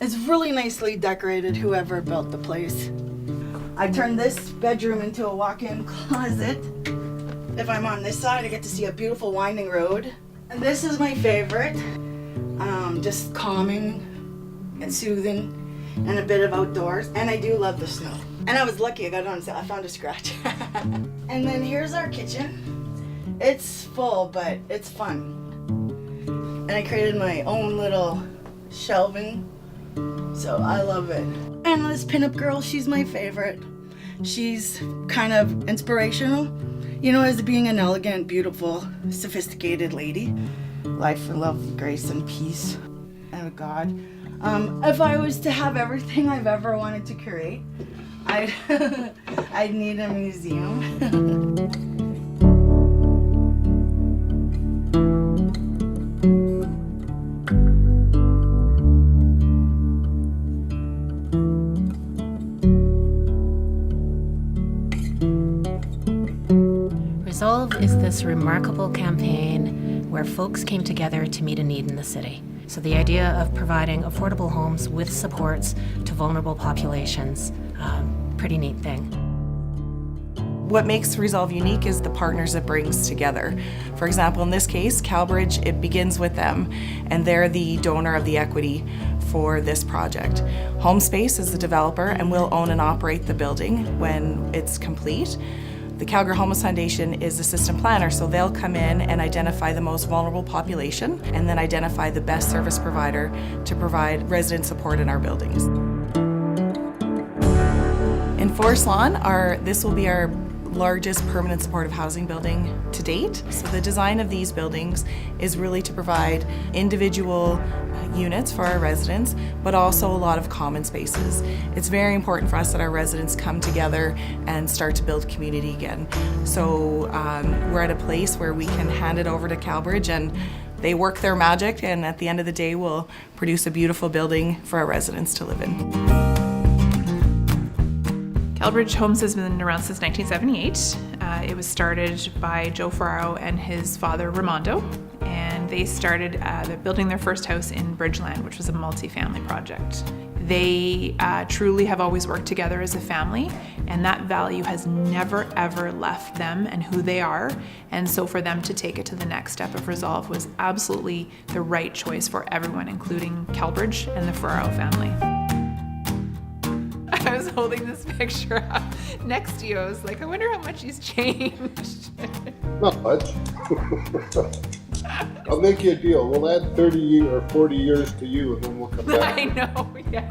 It's really nicely decorated, whoever built the place. I turned this bedroom into a walk-in closet. If I'm on this side, I get to see a beautiful winding road. And this is my favorite. Just calming and soothing and a bit of outdoors. And I do love the snow. And I was lucky, I got it on sale. I found a scratch. And then here's our kitchen. It's full, but it's fun. And I created my own little shelving. So I love it. And this pinup girl, she's my favorite. She's kind of inspirational, you know, as being an elegant, beautiful, sophisticated lady. Life and love, grace and peace. And God. If I was to have everything I've ever wanted to create, I'd need a museum. Resolve is this remarkable campaign where folks came together to meet a need in the city. So the idea of providing affordable homes with supports to vulnerable populations, pretty neat thing. What makes Resolve unique is the partners it brings together. For example, in this case, CalBridge, it begins with them, and they're the donor of the equity for this project. HomeSpace is the developer and will own and operate the building when it's complete. The Calgary Homeless Foundation is the system planner, so they'll come in and identify the most vulnerable population and then identify the best service provider to provide resident support in our buildings. In Forest Lawn, this will be our largest permanent supportive housing building to date. So the design of these buildings is really to provide individual units for our residents, but also a lot of common spaces. It's very important for us that our residents come together and start to build community again. So we're at a place where we can hand it over to CalBridge and they work their magic, and at the end of the day we'll produce a beautiful building for our residents to live in. CalBridge Homes has been around since 1978. It was started by Joe Ferraro and his father, Ramondo, and they started building their first house in Bridgeland, which was a multi-family project. They truly have always worked together as a family, and that value has never ever left them and who they are. And so for them to take it to the next step of Resolve was absolutely the right choice for everyone, including CalBridge and the Ferraro family. I was holding this picture up next to you. I was like, I wonder how much he's changed. Not much. I'll make you a deal. We'll add 30 or 40 years to you and then we'll come back. I know, yeah.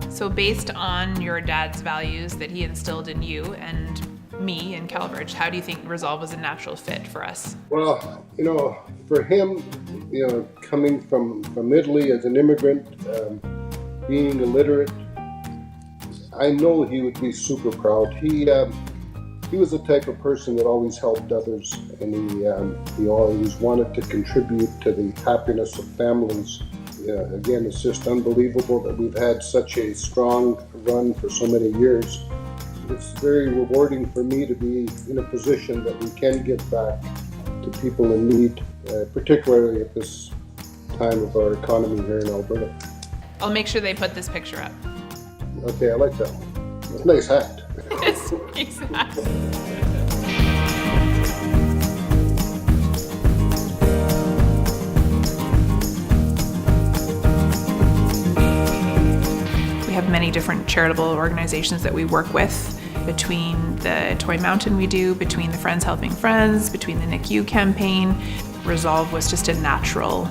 So based on your dad's values that he instilled in you and me and CalBridge, how do you think Resolve was a natural fit for us? Well, you know, for him, you know, coming from Italy as an immigrant, being illiterate, I know he would be super proud. He was the type of person that always helped others, and he always wanted to contribute to the happiness of families. Again, it's just unbelievable that we've had such a strong run for so many years. It's very rewarding for me to be in a position that we can give back to people in need, particularly at this time of our economy here in Alberta. I'll make sure they put this picture up. Okay, I like that one. It's a nice hat. Yes, exactly. We have many different charitable organizations that we work with, between the Toy Mountain we do, between the Friends Helping Friends, between the NICU campaign. Resolve was just a natural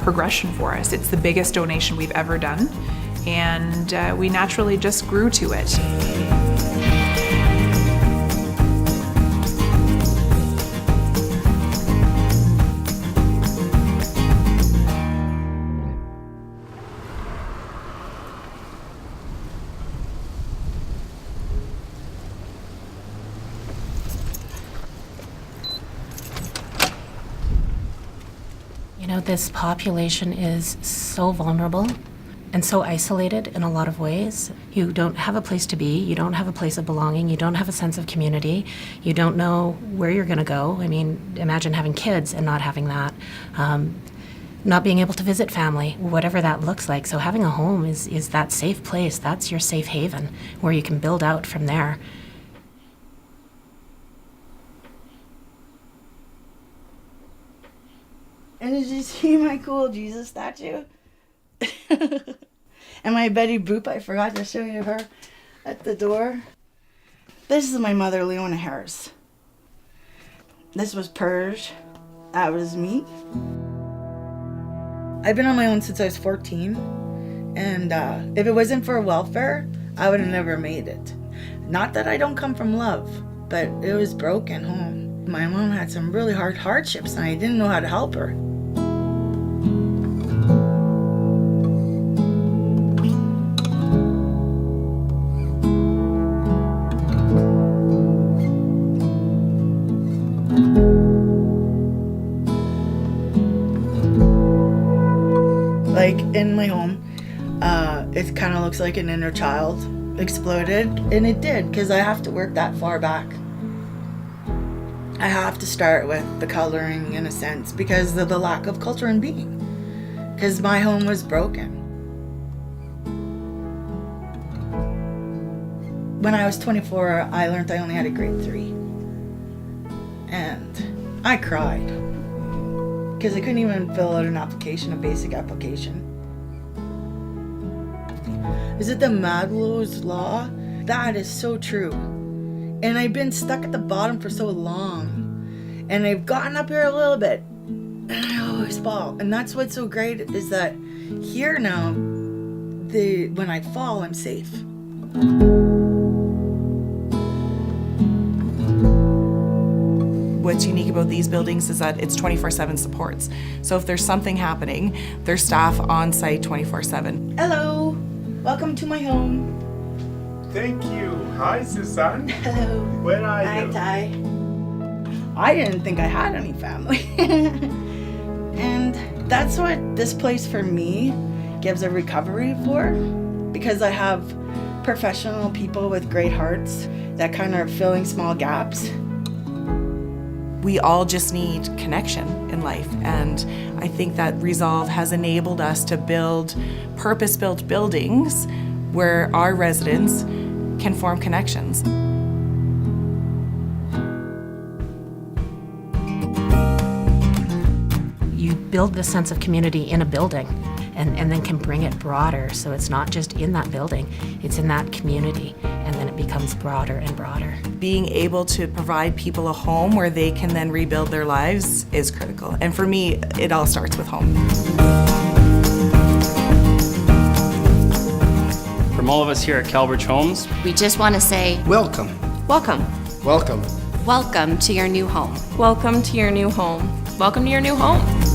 progression for us. It's the biggest donation we've ever done, and we naturally just grew to it. You know, this population is so vulnerable and so isolated in a lot of ways. You don't have a place to be, you don't have a place of belonging, you don't have a sense of community, you don't know where you're gonna go. I mean, imagine having kids and not having that. not being able to visit family, whatever that looks like. So having a home is that safe place. That's your safe haven where you can build out from there. And did you see my cool Jesus statue? And my Betty Boop, I forgot to show you her at the door. This is my mother, Leona Harris. This was Purge. That was me. I've been on my own since I was 14. And if it wasn't for welfare, I would have never made it. Not that I don't come from love, but it was broken home. My mom had some really hard hardships and I didn't know how to help her. Like in my home, it kind of looks like an inner child exploded, and it did, because I have to work that far back. I have to start with the coloring in a sense because of the lack of culture and being, because my home was broken. When I was 24, I learned I only had a grade 3, and I cried because I couldn't even fill out an application, a basic application. Is it the Maslow's law? That is so true. And I've been stuck at the bottom for so long. And I've gotten up here a little bit. And I always fall. And that's what's so great is that here now, when I fall, I'm safe. What's unique about these buildings is that it's 24/7 supports. So if there's something happening, there's staff on site 24/7. Hello. Welcome to my home. Thank you. Hi, Susan. Hello. Where are Hi, you? Ty. I didn't think I had any family. And that's what this place for me gives a recovery for, because I have professional people with great hearts that kind of are filling small gaps. We all just need connection in life, and I think that Resolve has enabled us to build purpose-built buildings where our residents can form connections. You build this sense of community in a building and then can bring it broader. So it's not just in that building, it's in that community, and then it becomes broader and broader. Being able to provide people a home where they can then rebuild their lives is critical. And for me, it all starts with home. From all of us here at Calgary Homes, We just want to say Welcome. welcome. Welcome. Welcome to your new home. Welcome to your new home. Welcome to your new home.